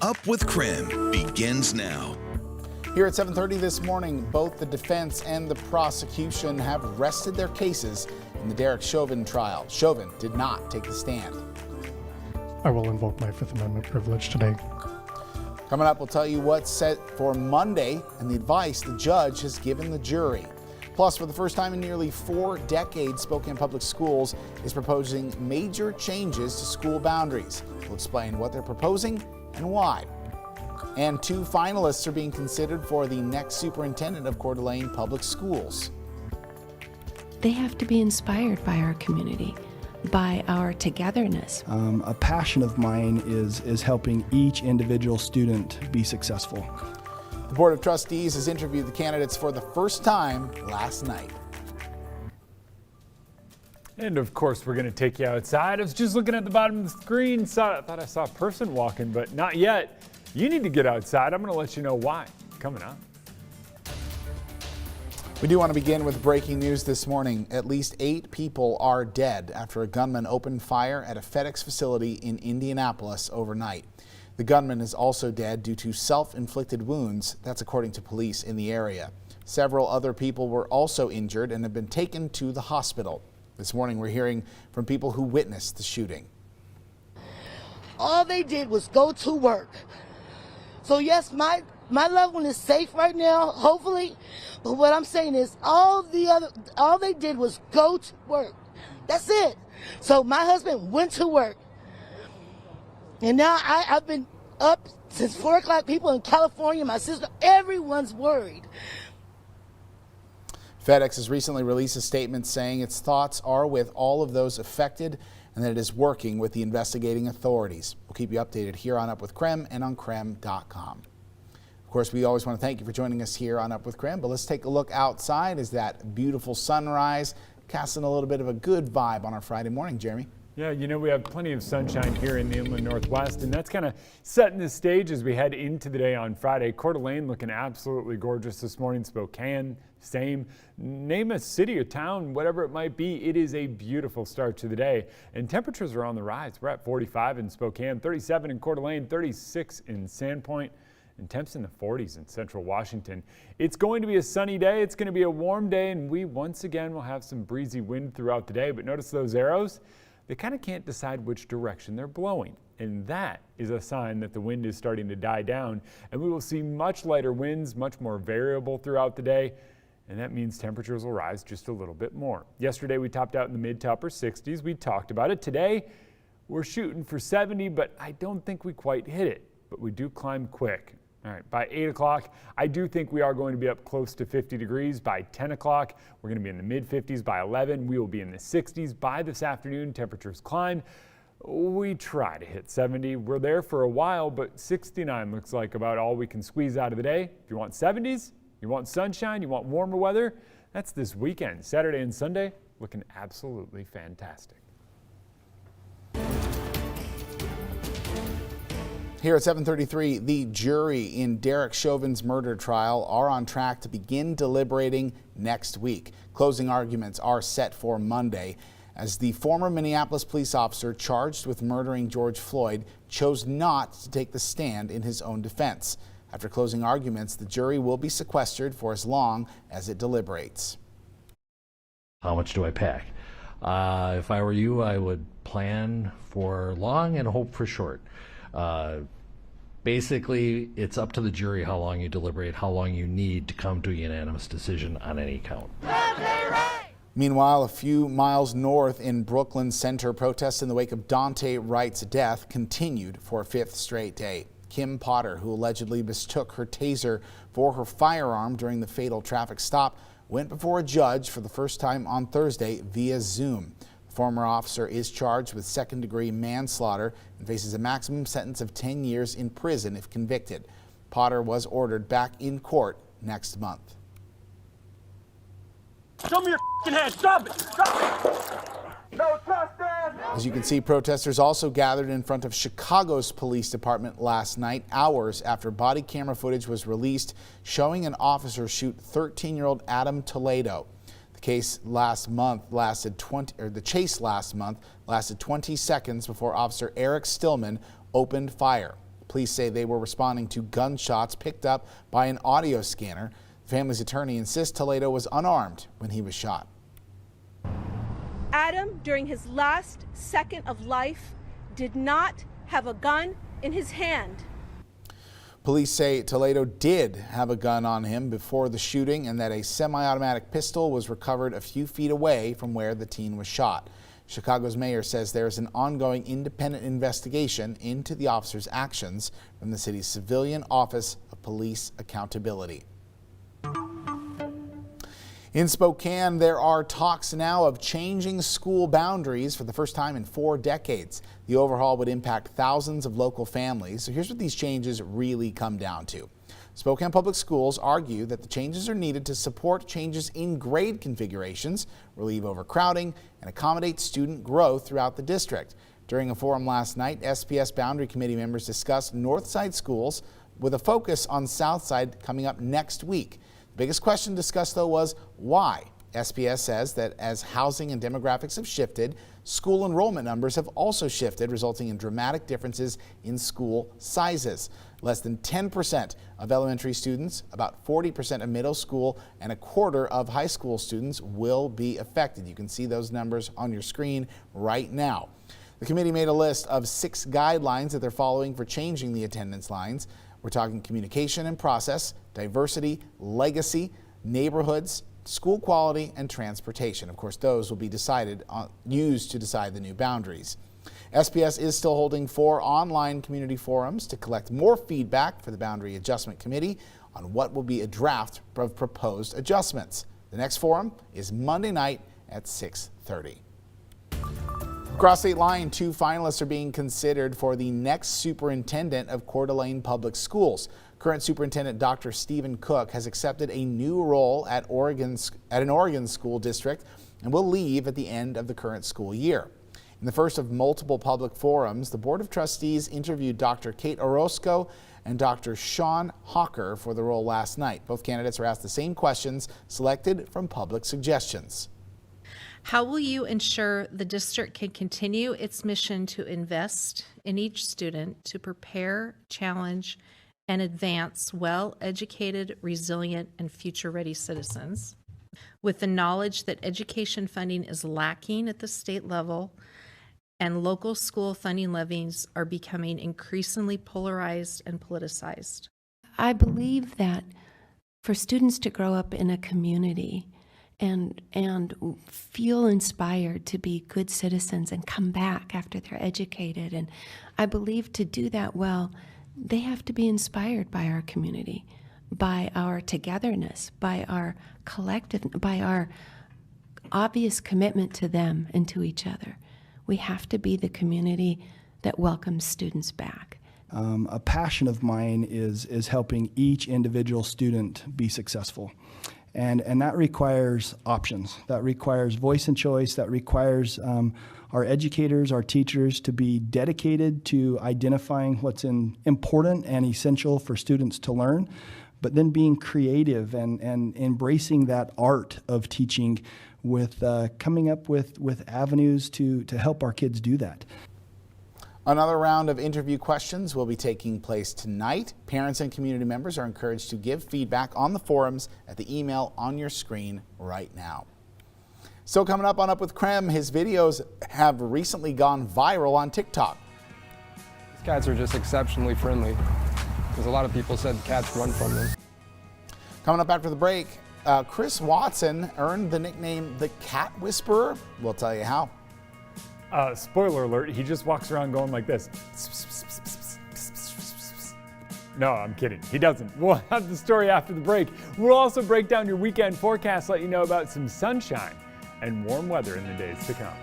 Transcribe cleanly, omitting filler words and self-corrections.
Up with KREM begins now. Here at 7:30 this morning, both the defense and the prosecution have rested their cases in the Derrick Chauvin trial. Chauvin did not take the stand. I will invoke my Fifth Amendment privilege today. Coming up, we'll tell you what's set for Monday and the advice the judge has given the jury. Plus, for the first time in nearly 4 decades, Spokane Public Schools is proposing major changes to school boundaries. We'll explain what they're proposing and why. And 2 finalists are being considered for the next superintendent of Coeur d'Alene Public Schools. They have to be inspired by our community, by our togetherness. A passion of mine is helping each individual student be successful. The Board of Trustees has interviewed the candidates for the first time last night. And of course, we're going to take you outside. I was just looking at the bottom of the screen, thought I saw a person walking, but not yet. You need to get outside. I'm going to let you know why coming up. We do want to begin with breaking news this morning. At least 8 people are dead after a gunman opened fire at a FedEx facility in Indianapolis overnight. The gunman is also dead due to self-inflicted wounds. That's according to police in the area. Several other people were also injured and have been taken to the hospital. This morning we're hearing from people who witnessed the shooting. All they did was go to work. So yes, my loved one is safe right now, hopefully. But what I'm saying is all they did was go to work. That's it. So my husband went to work. And now I've been up since 4 o'clock. People in California, my sister, everyone's worried. FedEx has recently released a statement saying its thoughts are with all of those affected and that it is working with the investigating authorities. We'll keep you updated here on Up with KREM and on KREM.com. Of course, we always want to thank you for joining us here on Up with KREM, but let's take a look outside as that beautiful sunrise casting a little bit of a good vibe on our Friday morning. Jeremy? Yeah, you know, we have plenty of sunshine here in the inland northwest, and that's kind of setting the stage as we head into the day on Friday. Coeur d'Alene looking absolutely gorgeous this morning. Spokane, same. Name a city or town, whatever it might be, it is a beautiful start to the day. And temperatures are on the rise. We're at 45 in Spokane, 37 in Coeur d'Alene, 36 in Sandpoint, and temps in the 40s in central Washington. It's going to be a sunny day. It's going to be a warm day, and we once again will have some breezy wind throughout the day. But notice those arrows. They kind of can't decide which direction they're blowing, and that is a sign that the wind is starting to die down, and we will see much lighter winds, much more variable throughout the day, and that means temperatures will rise just a little bit more. Yesterday we topped out in the mid to upper 60s. We talked about it. Today we're shooting for 70, but I don't think we quite hit it, but we do climb quick. All right, by 8 o'clock, I do think we are going to be up close to 50 degrees. By 10 o'clock, we're going to be in the mid-50s. By 11, we will be in the 60s. By this afternoon, temperatures climb. We try to hit 70. We're there for a while, but 69 looks like about all we can squeeze out of the day. If you want 70s, you want sunshine, you want warmer weather, that's this weekend. Saturday and Sunday, looking absolutely fantastic. Here at 7:33, the jury in Derrick Chauvin's murder trial are on track to begin deliberating next week. Closing arguments are set for Monday as the former Minneapolis police officer charged with murdering George Floyd chose not to take the stand in his own defense. After closing arguments, the jury will be sequestered for as long as it deliberates. How much do I pack? If I were you, I would plan for long and hope for short. Basically, it's up to the jury how long you deliberate, how long you need to come to a unanimous decision on any count. Meanwhile, a few miles north in Brooklyn Center, protests in the wake of Daunte Wright's death continued for a 5th straight day. Kim Potter, who allegedly mistook her taser for her firearm during the fatal traffic stop, went before a judge for the first time on Thursday via Zoom. The former officer is charged with second-degree manslaughter and faces a maximum sentence of 10 years in prison if convicted. Potter was ordered back in court next month. Show me your f***ing head. Stop it. Stop it. No trespass. As you can see, protesters also gathered in front of Chicago's police department last night, hours after body camera footage was released showing an officer shoot 13-year-old Adam Toledo. The chase last month lasted 20 seconds before Officer Eric Stillman opened fire. Police say they were responding to gunshots picked up by an audio scanner. The family's attorney insists Toledo was unarmed when he was shot. Adam, during his last second of life, did not have a gun in his hand. Police say Toledo did have a gun on him before the shooting and that a semi-automatic pistol was recovered a few feet away from where the teen was shot. Chicago's mayor says there is an ongoing independent investigation into the officer's actions from the city's Civilian Office of Police Accountability. In Spokane, there are talks now of changing school boundaries for the first time in 4 decades. The overhaul would impact thousands of local families. So here's what these changes really come down to. Spokane Public Schools argue that the changes are needed to support changes in grade configurations, relieve overcrowding, and accommodate student growth throughout the district. During a forum last night, SPS Boundary Committee members discussed Northside schools with a focus on Southside coming up next week. The biggest question discussed, though, was why. SPS says that as housing and demographics have shifted, school enrollment numbers have also shifted, resulting in dramatic differences in school sizes. Less than 10% of elementary students, about 40% of middle school, and a quarter of high school students will be affected. You can see those numbers on your screen right now. The committee made a list of 6 guidelines that they're following for changing the attendance lines. We're talking communication and process, diversity, legacy, neighborhoods, school quality, and transportation. Of course, those will be used to decide the new boundaries. SPS is still holding 4 online community forums to collect more feedback for the Boundary Adjustment Committee on what will be a draft of proposed adjustments. The next forum is Monday night at 6:30. Across state line, 2 finalists are being considered for the next superintendent of Coeur d'Alene Public Schools. Current Superintendent Dr. Stephen Cook has accepted a new role at an Oregon school district and will leave at the end of the current school year. In the first of multiple public forums, the Board of Trustees interviewed Dr. Kate Orozco and Dr. Sean Hawker for the role last night. Both candidates were asked the same questions selected from public suggestions. How will you ensure the district can continue its mission to invest in each student to prepare, challenge, and advance well-educated, resilient, and future-ready citizens, with the knowledge that education funding is lacking at the state level and local school funding levies are becoming increasingly polarized and politicized? I believe that for students to grow up in a community and feel inspired to be good citizens and come back after they're educated, and I believe to do that well, they have to be inspired by our community, by our togetherness, by our collective, by our obvious commitment to them and to each other. We have to be the community that welcomes students back. A passion of mine is helping each individual student be successful. And that requires options. That requires voice and choice. That requires our educators, our teachers to be dedicated to identifying what's important and essential for students to learn, but then being creative and embracing that art of teaching with coming up with avenues to help our kids do that. Another round of interview questions will be taking place tonight. Parents and community members are encouraged to give feedback on the forums at the email on your screen right now. So coming up on Up with KREM, his videos have recently gone viral on TikTok. These cats are just exceptionally friendly, because a lot of people said cats run from them. Coming up after the break, Chris Watson earned the nickname the Cat Whisperer. We'll tell you how. Spoiler alert, he just walks around going like this. No, I'm kidding. He doesn't. We'll have the story after the break. We'll also break down your weekend forecast, let you know about some sunshine and warm weather in the days to come.